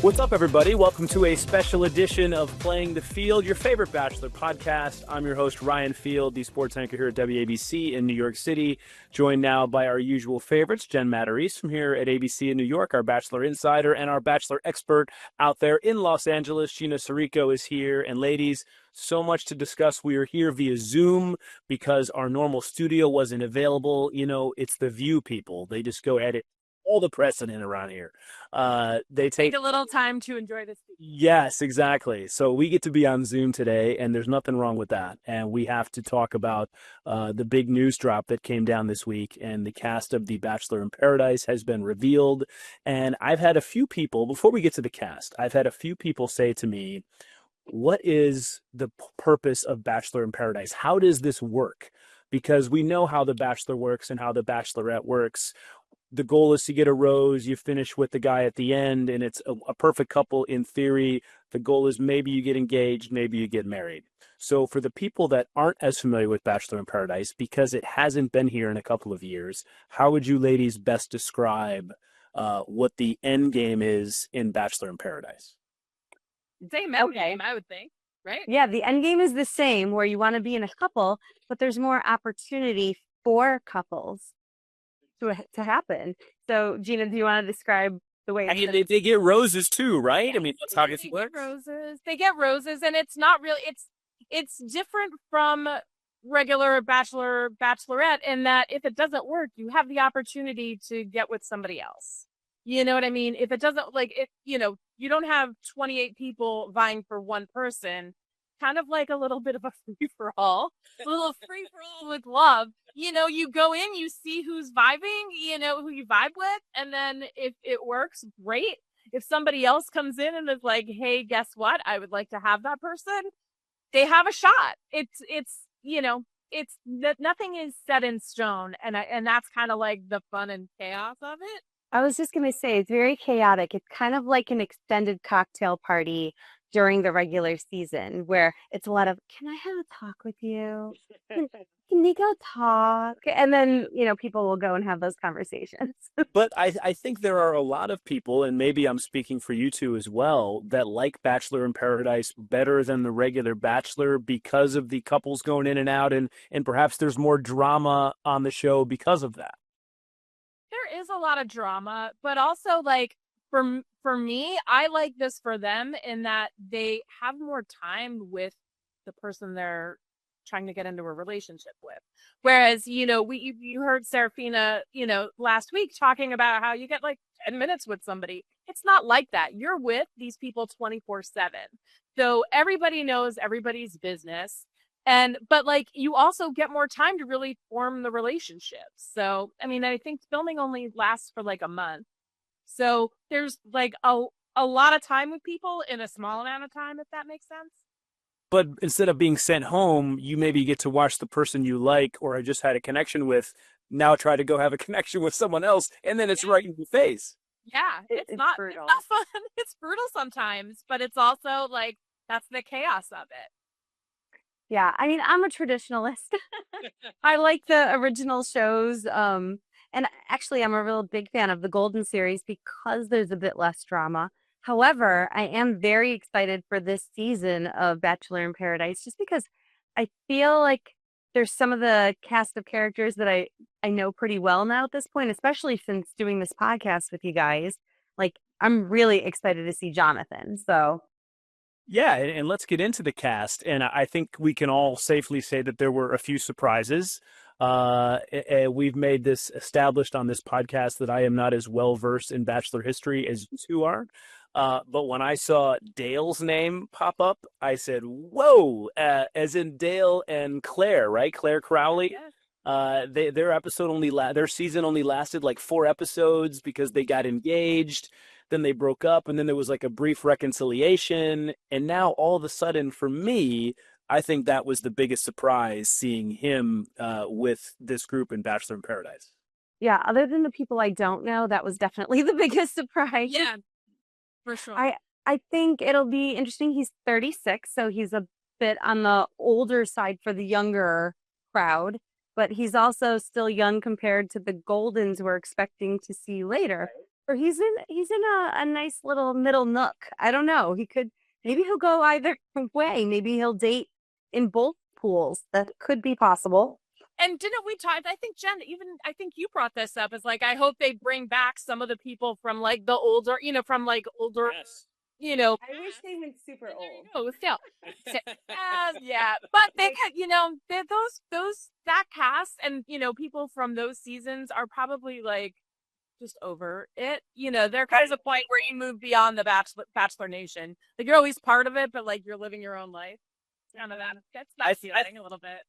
What's up, everybody? Welcome to a special edition of Playing the Field, your favorite Bachelor podcast. I'm your host, Ryan Field, the sports anchor here at WABC in New York City, joined now by our usual favorites, Jen Matarese from here at ABC in New York, our Bachelor insider, and our Bachelor expert out there in Los Angeles. Gina Sirico is here. And ladies, so much to discuss. We are here via Zoom because our normal studio wasn't available. You know, it's the View people. They just go edit all the precedent around here. They take a little time to enjoy this. Yes, exactly. So we get to be on Zoom today, and there's nothing wrong with that. And we have to talk about the big news drop that came down this week, and the cast of The Bachelor in Paradise has been revealed. And I've had a few people, before we get to the cast, I've had a few people say to me, what is the purpose of Bachelor in Paradise? How does this work? Because we know how The Bachelor works and how The Bachelorette works. The goal is to get a rose. You finish with the guy at the end, and it's a perfect couple in theory. The goal is maybe you get engaged, maybe you get married. So for the people that aren't as familiar with Bachelor in Paradise, because it hasn't been here in a couple of years, how would you ladies best describe what the end game is in Bachelor in Paradise? Same end game, I would think, right? Yeah, the end game is the same, where you want to be in a couple, but there's more opportunity for couples to happen. So, Gina, do you want to describe the way? I mean, they get roses too, right? Yeah, I mean, that's how it works. They get roses, and it's not really. It's different from regular bachelorette in that if it doesn't work, you have the opportunity to get with somebody else. You know what I mean? If it doesn't, you don't have 28 people vying for one person. Kind of like a little bit of a free-for-all, a little free-for-all with love. You know, you go in, you see who's vibing, who you vibe with, and then if it works, great. If somebody else comes in and is like, hey, guess what? I would like to have that person, they have a shot. Nothing is set in stone, and that's kind of like the fun and chaos of it. I was just going to say, it's very chaotic. It's kind of like an extended cocktail party during the regular season, where it's a lot of, can I have a talk with you? Can we go talk? And then, people will go and have those conversations. But I think there are a lot of people, and maybe I'm speaking for you two as well, that like Bachelor in Paradise better than the regular Bachelor because of the couples going in and out, and perhaps there's more drama on the show because of that. There is a lot of drama, but also for me, I like this for them in that they have more time with the person they're trying to get into a relationship with. Whereas, you heard Serafina, last week talking about how you get 10 minutes with somebody. It's not like that. You're with these people 24/7. So everybody knows everybody's business. But you also get more time to really form the relationship. So, I mean, I think filming only lasts for a month. So there's a lot of time with people in a small amount of time, if that makes sense. But instead of being sent home, you maybe get to watch the person you like or just had a connection with now try to go have a connection with someone else, and then it's right in your face. Yeah, it's not brutal. It's not fun. It's brutal sometimes, but it's also that's the chaos of it. Yeah, I mean, I'm a traditionalist. I like the original shows. And actually, I'm a real big fan of the Golden Series because there's a bit less drama. However, I am very excited for this season of Bachelor in Paradise just because I feel like there's some of the cast of characters that I know pretty well now at this point, especially since doing this podcast with you guys. I'm really excited to see Jonathan. So. Yeah, and let's get into the cast. And I think we can all safely say that there were a few surprises. We've made this established on this podcast that I am not as well versed in Bachelor history as you two are. But when I saw Dale's name pop up, I said, whoa, as in Dale and Claire, right? Claire Crowley. Yeah. Their season only lasted 4 episodes because they got engaged. Then they broke up, and then there was a brief reconciliation. And now all of a sudden, for me, I think that was the biggest surprise, seeing him with this group in Bachelor in Paradise. Yeah, other than the people I don't know, that was definitely the biggest surprise. Yeah, for sure. I think it'll be interesting. He's 36, so he's a bit on the older side for the younger crowd, but he's also still young compared to the Goldens we're expecting to see later. Or he's in a nice little middle nook. I don't know. Maybe he'll go either way. Maybe he'll date in both pools. That could be possible. And didn't we talk? I think Jen, I think you brought this up. Is like I hope they bring back some of the people from like the older, from like older, Yes. I wish they went super old. Oh, still, yeah. But they could, that cast and people from those seasons are probably like just over it. There comes a point where you move beyond the Bachelor Nation. Like you're always part of it, but like you're living your own life. Kind of that's feeling a little bit.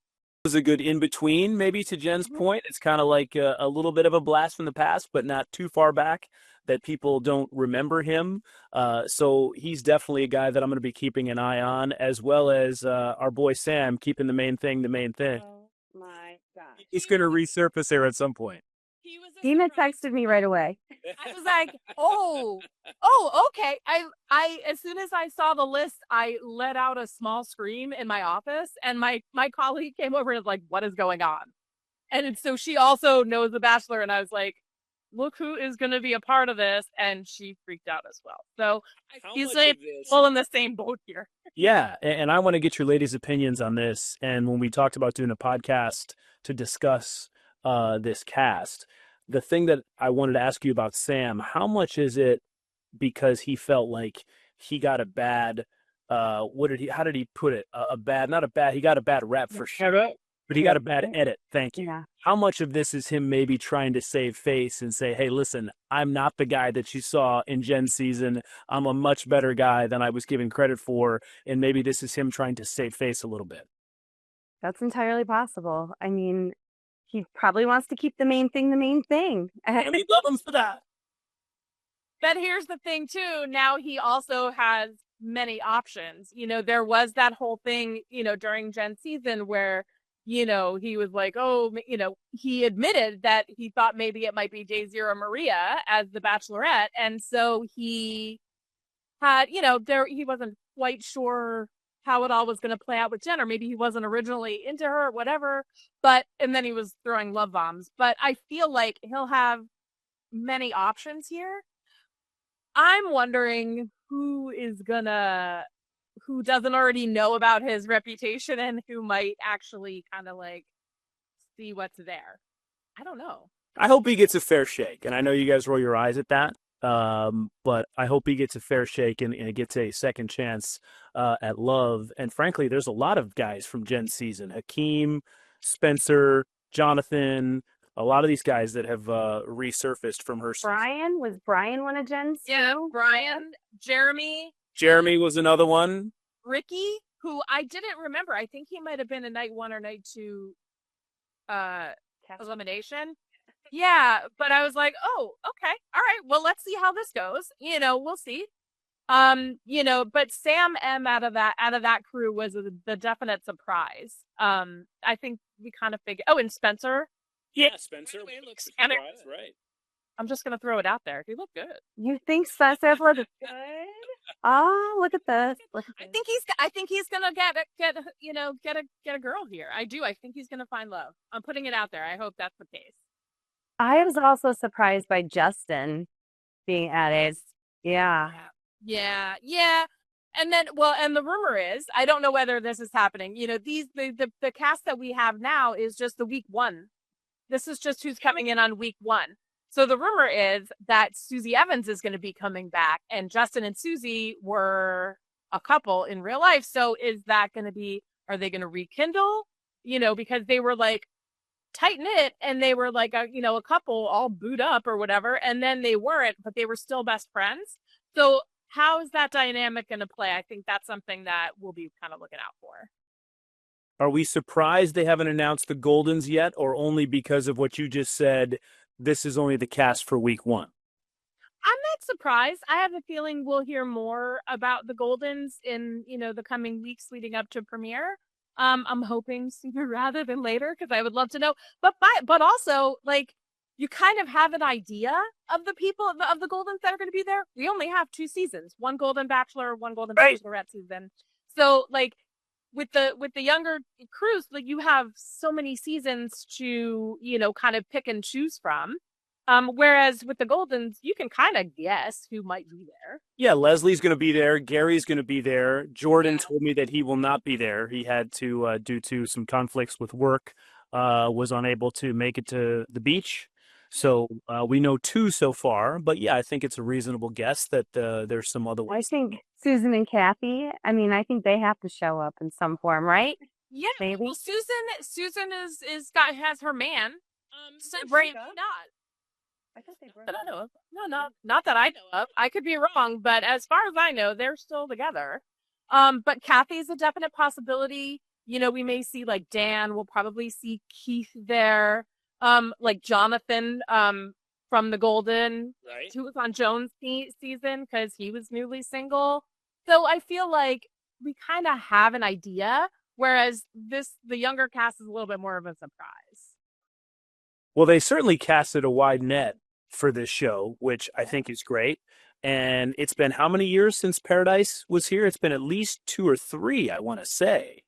Was a good in between, maybe to Jen's point. It's kind of like a little bit of a blast from the past, but not too far back that people don't remember him. So he's definitely a guy that I'm going to be keeping an eye on, as well as our boy Sam keeping the main thing. Oh my gosh. He's going to resurface there at some point. Gina texted me right away. I was like, oh, okay. I as soon as I saw the list, I let out a small scream in my office, and my colleague came over and was like, "What is going on?" And so she also knows The Bachelor, and I was like, "Look who is going to be a part of this," and she freaked out as well. So he's like all in the same boat here. Yeah, and I want to get your ladies' opinions on this. And when we talked about doing a podcast to discuss this cast, the thing that I wanted to ask you about Sam, how much is it because he felt like he got a bad, how did he put it? He got a bad rep for sure, but he got a bad edit. Thank you. Yeah. How much of this is him maybe trying to save face and say, hey, listen, I'm not the guy that you saw in Jen's season. I'm a much better guy than I was given credit for. And maybe this is him trying to save face a little bit. That's entirely possible. I mean, he probably wants to keep the main thing. And we love him for that. But here's the thing, too. Now he also has many options. There was that whole thing, during Jen's season where, he was like, he admitted that he thought maybe it might be Daisy or Maria as the Bachelorette. And so he had, he wasn't quite sure how it all was going to play out with Jen, or maybe he wasn't originally into her or whatever. And then he was throwing love bombs. But I feel like he'll have many options here. I'm wondering who doesn't already know about his reputation and who might actually kind of like see what's there. I don't know. I hope he gets a fair shake. And I know you guys roll your eyes at that. But I hope he gets a fair shake and gets a second chance at love. And frankly, there's a lot of guys from Jen's season. Hakeem, Spencer, Jonathan, a lot of these guys that have resurfaced from her season. Was Brian one of Jen's? Yeah, Brian, Jeremy. Jeremy was another one. Ricky, who I didn't remember. I think he might have been a night 1 or night 2 elimination. Yeah, but I was like, oh, okay, all right. Well, let's see how this goes. We'll see. But Sam M out of that crew was the definite surprise. I think we kind of figured. Oh, and Spencer. Yeah, Spencer looks surprised, right? I'm just gonna throw it out there. He looked good. You think Spencer looks good? Oh, look at this! I think he's gonna get a girl here. I do. I think he's gonna find love. I'm putting it out there. I hope that's the case. I was also surprised by Justin being added. Yeah. And then, and the rumor is, I don't know whether this is happening. The cast that we have now is just the week 1. This is just who's coming in on week 1. So the rumor is that Susie Evans is going to be coming back, and Justin and Susie were a couple in real life. So is that going to be? Are they going to rekindle? Because they were like tight knit and they were like a couple all booed up or whatever, and then they weren't, but they were still best friends. So how is that dynamic going to play? I think that's something that we'll be kind of looking out for. Are we surprised they haven't announced the Goldens yet, or only because of what you just said, this is only the cast for week 1? I'm not surprised. I have a feeling we'll hear more about the Goldens in the coming weeks leading up to premiere. I'm hoping sooner rather than later because I would love to know. But also, like, you kind of have an idea of the people of the Goldens that are going to be there. We only have 2 seasons: 1 Golden Bachelor, 1 Golden Bachelorette season. So, like, with the younger crews, like, you have so many seasons to kind of pick and choose from. Whereas with the Goldens, you can kind of guess who might be there. Yeah, Leslie's going to be there. Gary's going to be there. Jordan told me that he will not be there. He had to, due to some conflicts with work, was unable to make it to the beach. So we know 2 so far. But yeah, I think it's a reasonable guess that there's some other I ones. think Susan and Kathy, I mean, I think they have to show up in some form, right? Yeah, Maybe. well, Susan has her man. So right, not. I thought they That I know of. No, not that I know of. I could be wrong, but as far as I know, they're still together. But Kathy's a definite possibility. You know, we may see like Dan. We'll probably see Keith there. Like Jonathan, from the Golden, Right. who was on Joan's season because he was newly single. So I feel like we kind of have an idea, whereas the younger cast is a little bit more of a surprise. Well, they certainly casted a wide net for this show, which I think is great. And it's been how many years since Paradise was here? It's been at least 2 or 3, I want to say.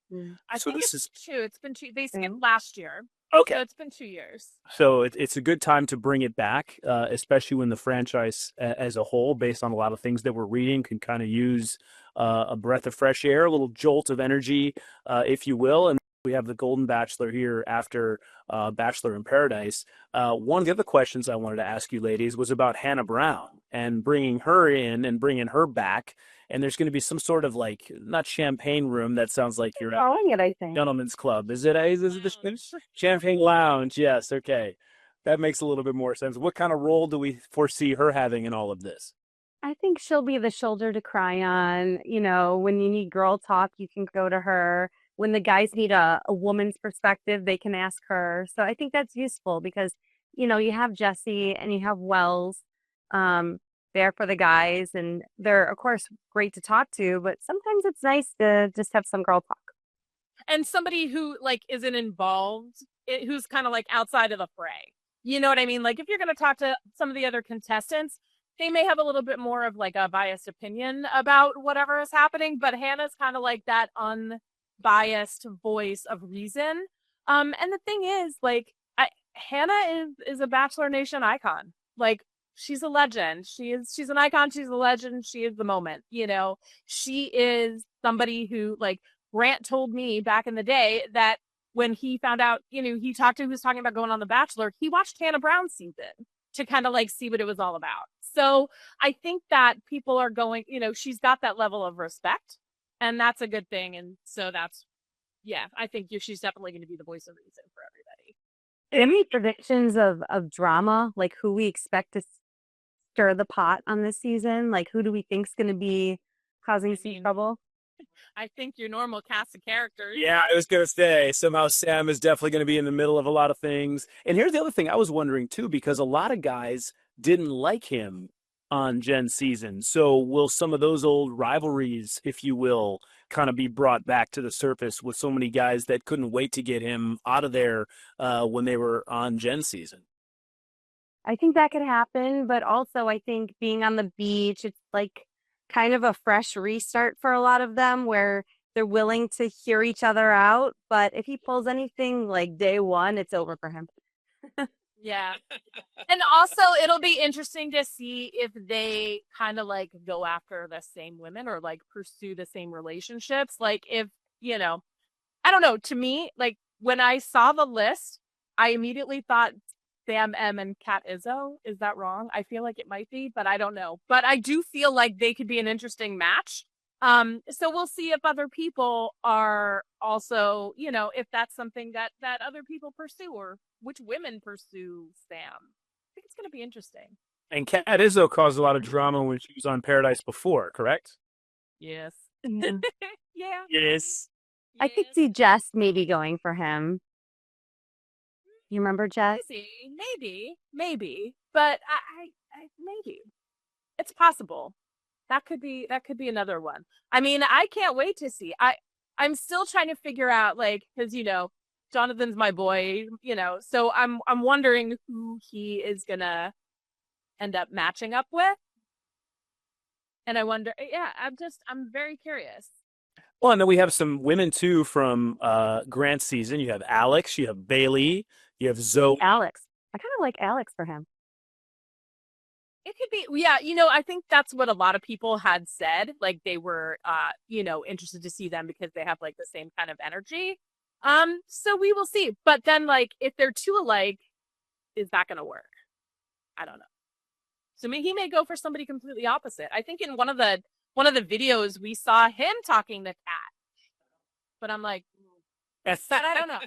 I So think this it's is 2. It's been 2. They skipped last year. okay. So it's been 2 years. So it's a good time to bring it back, especially when the franchise as a whole, based on a lot of things that we're reading, can kind of use a breath of fresh air, a little jolt of energy, if you will. And we have the Golden Bachelor here after Bachelor in Paradise. One of the other questions I wanted to ask you, ladies, was about Hannah Brown and bringing her in and bringing her back. And there's going to be some sort of like, not champagne room. That sounds like you're at calling it, I think. Gentlemen's Club. Is it the Champagne Lounge? Yes. Okay. That makes a little bit more sense. What kind of role do we foresee her having in all of this? I think she'll be the shoulder to cry on. You know, when you need girl talk, you can go to her. When the guys need a woman's perspective, they can ask her. So I think that's useful because, you know, you have Jesse and you have Wells there for the guys. And they're, of course, great to talk to. But sometimes it's nice to just have some girl talk. And somebody who like isn't involved, who's kind of like outside of the fray. You know what I mean? Like if you're going to talk to some of the other contestants, they may have a little bit more of like a biased opinion about whatever is happening, but Hannah's kind of like that unbiased voice of reason. And the thing is, like, Hannah is a Bachelor Nation icon. Like, she's a legend. She's an icon. She's a legend. She is the moment. You know, she is somebody who, like, Grant told me back in the day that when he found out, you know, he was talking about going on The Bachelor, he watched Hannah Brown's season to kind of like see what it was all about. So I think that people are going, you know, she's got that level of respect, and that's a good thing. And so yeah, I think she's definitely going to be the voice of reason for everybody. Any predictions of drama, like who we expect to stir the pot on this season? Like who do we think's going to be causing some trouble? I think your normal cast of characters. Yeah, I was going to say, somehow Sam is definitely going to be in the middle of a lot of things. And here's the other thing I was wondering, too, because a lot of guys didn't like him on Jen's season. So will some of those old rivalries, if you will, kind of be brought back to the surface with so many guys that couldn't wait to get him out of there when they were on Jen's season? I think that could happen, but also I think being on the beach, it's like kind of a fresh restart for a lot of them where they're willing to hear each other out. But if he pulls anything like day one, it's over for him. Yeah. And also it'll be interesting to see if they kind of like go after the same women or like pursue the same relationships. Like if, you know, I don't know, to me, like when I saw the list, I immediately thought Sam M and Kat Izzo. Is that wrong? I feel like it might be, but I don't know. But I do feel like they could be an interesting match. So we'll see if other people are also, you know, if that's something that other people pursue or which women pursue Sam. I think it's going to be interesting. And Kat Izzo caused a lot of drama when she was on Paradise before, correct? Yes. Mhm. Yeah. Yes. I could see Jess maybe going for him. You remember Jess? Maybe, but I maybe it's possible. That could be another one. I mean, I can't wait to see. I'm still trying to figure out, like, because you know, Jonathan's my boy, you know, so I'm wondering who he is gonna end up matching up with, and I wonder. Yeah, I'm very curious. Well, and then we have some women too from Grant's season. You have Alex, you have Bailey, you have Zoe. Alex. I kind of like Alex for him. It could be, yeah, I think that's what a lot of people had said. Like they were, interested to see them because they have like the same kind of energy. So we will see. But then, like, if they're too alike, is that going to work? I don't know. So he may go for somebody completely opposite. I think in one of the videos we saw him talking to Kat, but I'm like, I don't know.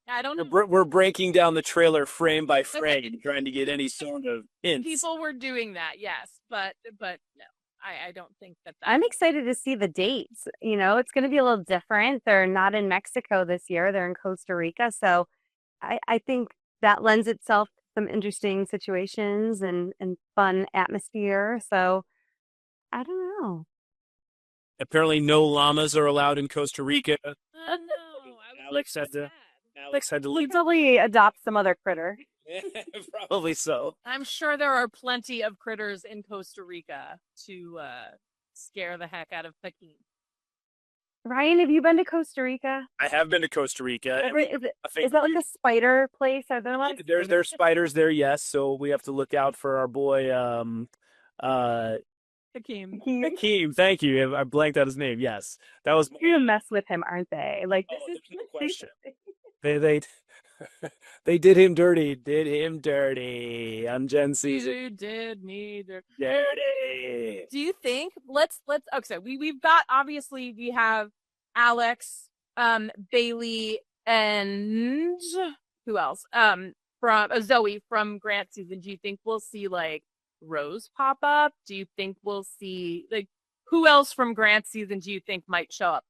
I don't know. We're breaking down the trailer frame by frame, trying to get any sort of hints. People were doing that, yes, but no, I don't think that. I'm excited to see the dates. It's going to be a little different. They're not in Mexico this year; they're in Costa Rica. So, I think that lends itself to some interesting situations and fun atmosphere. So, I don't know. Apparently, no llamas are allowed in Costa Rica. No, Alex had to leave. Easily adopt some other critter. Probably so. I'm sure there are plenty of critters in Costa Rica to scare the heck out of Peking. Ryan, have you been to Costa Rica? I have been to Costa Rica. Is that like a spider place? Are there a lot of there's spiders there, yes. So we have to look out for our boy Hakeem. Hakeem, thank you. I blanked out his name. Yes, that was. You're gonna mess with him, aren't they? Like this is no question. They did him dirty. I'm Jenn Sasha. You did me dirty. Do you think? Let's. Okay, so we've got, obviously we have Alex, Bailey, and who else? From Zoe from Grant season. Do you think we'll see like Rose pop up? Do you think we'll see like who else from Grant season do you think might show up?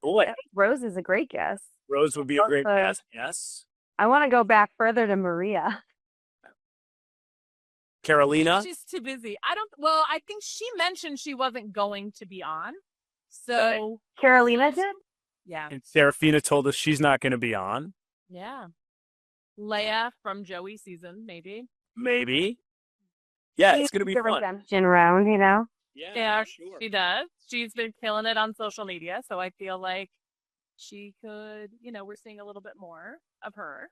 Boy, Rose is a great guess. Rose would be a great guess. Yes. I want to go back further to Maria. Carolina? She's too busy. I think she mentioned she wasn't going to be on. So Carolina did? Yeah. And Serafina told us she's not going to be on. Yeah. Leia from Joey season, maybe. Yeah, it's going to be the fun. redemption round, Yeah, sure. She does. She's been killing it on social media, so I feel like she could, we're seeing a little bit more of her.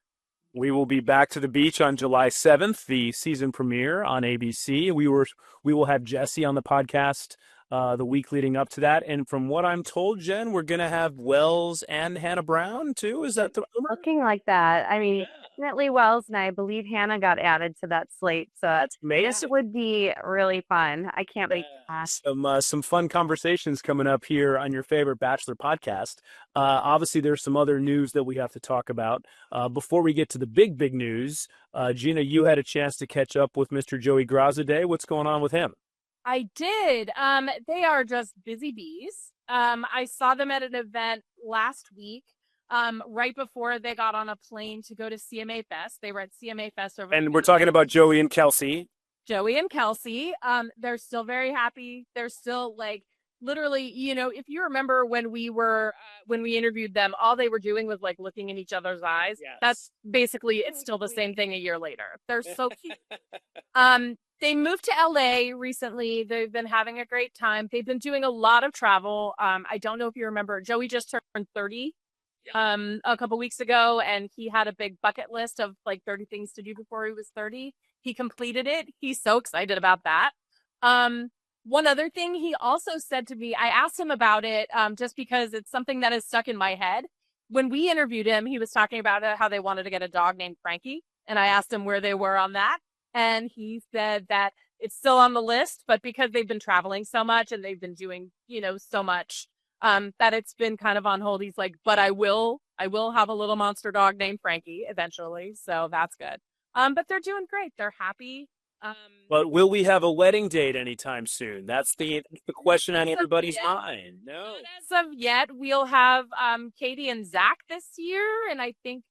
We will be back to the beach on July 7th, the season premiere on ABC. We will have Jesse on the podcast the week leading up to that. And from what I'm told, Jen, we're going to have Wells and Hannah Brown too. Is that the rumor? Looking like that. I mean, definitely Wells, and I believe Hannah got added to that slate. So that's amazing. This would be really fun. I can't wait. Some fun conversations coming up here on your favorite Bachelor podcast. Obviously, there's some other news that we have to talk about. Before we get to the big news, Gina, you had a chance to catch up with Mr. Joey Graziadei. What's going on with him? I did. They are just busy bees. I saw them at an event last week, right before they got on a plane to go to CMA Fest. They were at CMA Fest over. And we're talking about Joey and Kelsey. Joey and Kelsey. They're still very happy. They're still like literally, if you remember when we interviewed them, all they were doing was like looking in each other's eyes. Yes. That's basically, it's still the same thing a year later. They're so cute. They moved to LA recently. They've been having a great time. They've been doing a lot of travel. I don't know if you remember, Joey just turned 30 a couple weeks ago, and he had a big bucket list of like 30 things to do before he was 30. He completed it. He's so excited about that. One other thing he also said to me, I asked him about it just because it's something that is stuck in my head. When we interviewed him, he was talking about how they wanted to get a dog named Frankie. And I asked him where they were on that. And he said that it's still on the list, but because they've been traveling so much and they've been doing, so much, that it's been kind of on hold. He's like, but I will have a little monster dog named Frankie eventually. So that's good. But they're doing great. They're happy. But will we have a wedding date anytime soon? That's the question on everybody's mind. No. As of yet, we'll have Katie and Zach this year, and I think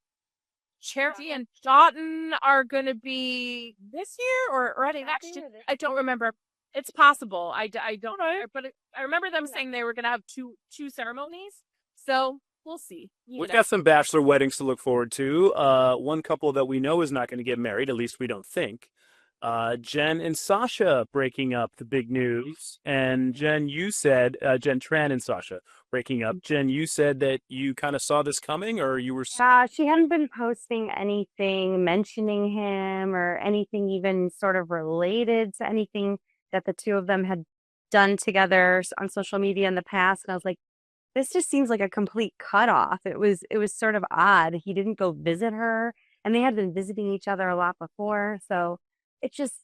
Charity and Dotton are going to be this year or already next year. I don't remember. It's possible. I don't know, but I remember them saying they were going to have two ceremonies. So we'll see. We've got some Bachelor weddings to look forward to. One couple that we know is not going to get married, at least we don't think. Jenn and Sasha breaking up, the big news. And Jenn, you said, Tran and Sasha breaking up. Jenn, you said that you kind of saw this coming, or you were. She hadn't been posting anything mentioning him or anything even sort of related to anything that the two of them had done together on social media in the past. And I was like, this just seems like a complete cutoff. It was sort of odd. He didn't go visit her, and they had been visiting each other a lot before. So it just,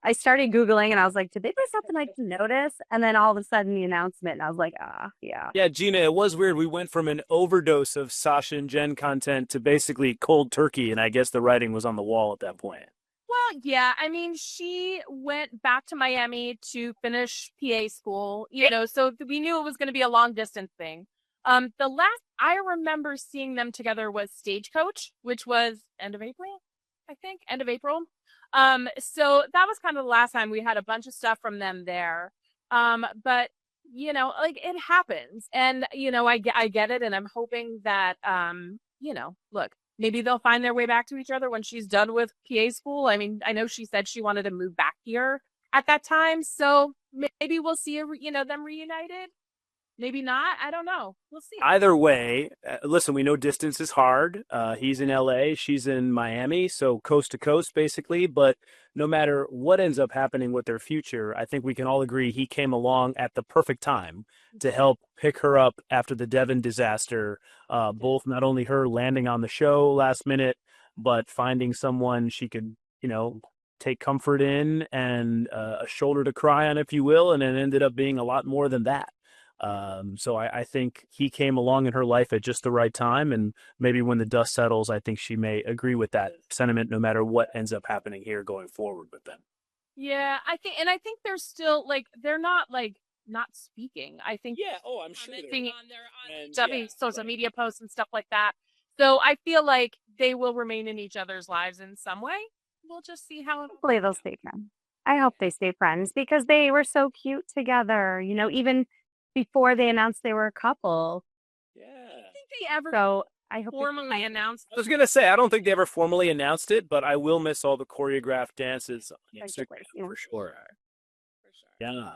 I started Googling and I was like, did they do something I didn't notice? And then all of a sudden the announcement, and I was like, yeah. Yeah, Gina, it was weird. We went from an overdose of Sasha and Jenn content to basically cold turkey, and I guess the writing was on the wall at that point. Well, yeah, I mean, she went back to Miami to finish PA school, so we knew it was going to be a long distance thing. The last I remember seeing them together was Stagecoach, which was end of April. So that was kind of the last time we had a bunch of stuff from them there. But like, it happens, and I get it, and I'm hoping that look, maybe they'll find their way back to each other when she's done with PA school. I mean, I know she said she wanted to move back here at that time, so maybe we'll see them reunited. Maybe not. I don't know. We'll see. Either way, listen, we know distance is hard. He's in LA, she's in Miami, so coast to coast, basically. But no matter what ends up happening with their future, I think we can all agree he came along at the perfect time to help pick her up after the Devon disaster. Both not only her landing on the show last minute, but finding someone she could, take comfort in and a shoulder to cry on, if you will. And it ended up being a lot more than that. So I think he came along in her life at just the right time, and maybe when the dust settles, I think she may agree with that sentiment, no matter what ends up happening here going forward with them. Yeah, I think they're still they're not not speaking. I think I'm sure on their social media posts and stuff like that. So I feel like they will remain in each other's lives in some way. We'll just see how. Hopefully they'll stay friends. I hope they stay friends because they were so cute together. Even before they announced they were a couple. Yeah. I think they ever I hope formally announced. I was going to say, I don't think they ever formally announced it, but I will miss all the choreographed dances on Instagram for sure. Yeah.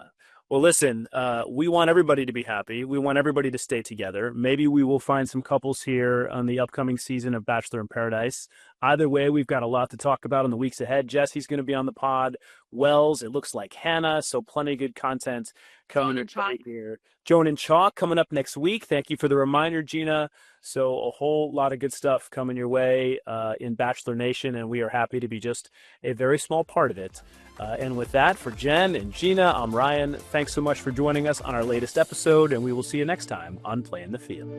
Well, listen, we want everybody to be happy. We want everybody to stay together. Maybe we will find some couples here on the upcoming season of Bachelor in Paradise. Either way, we've got a lot to talk about in the weeks ahead. Jesse's going to be on the pod. Wells, it looks like Hannah. So plenty of good content coming here. Joan and Chock coming up next week. Thank you for the reminder, Gina. So a whole lot of good stuff coming your way in Bachelor Nation, and we are happy to be just a very small part of it. And with that, for Jenn and Gina, I'm Ryan. Thanks so much for joining us on our latest episode, and we will see you next time on Playing the Field.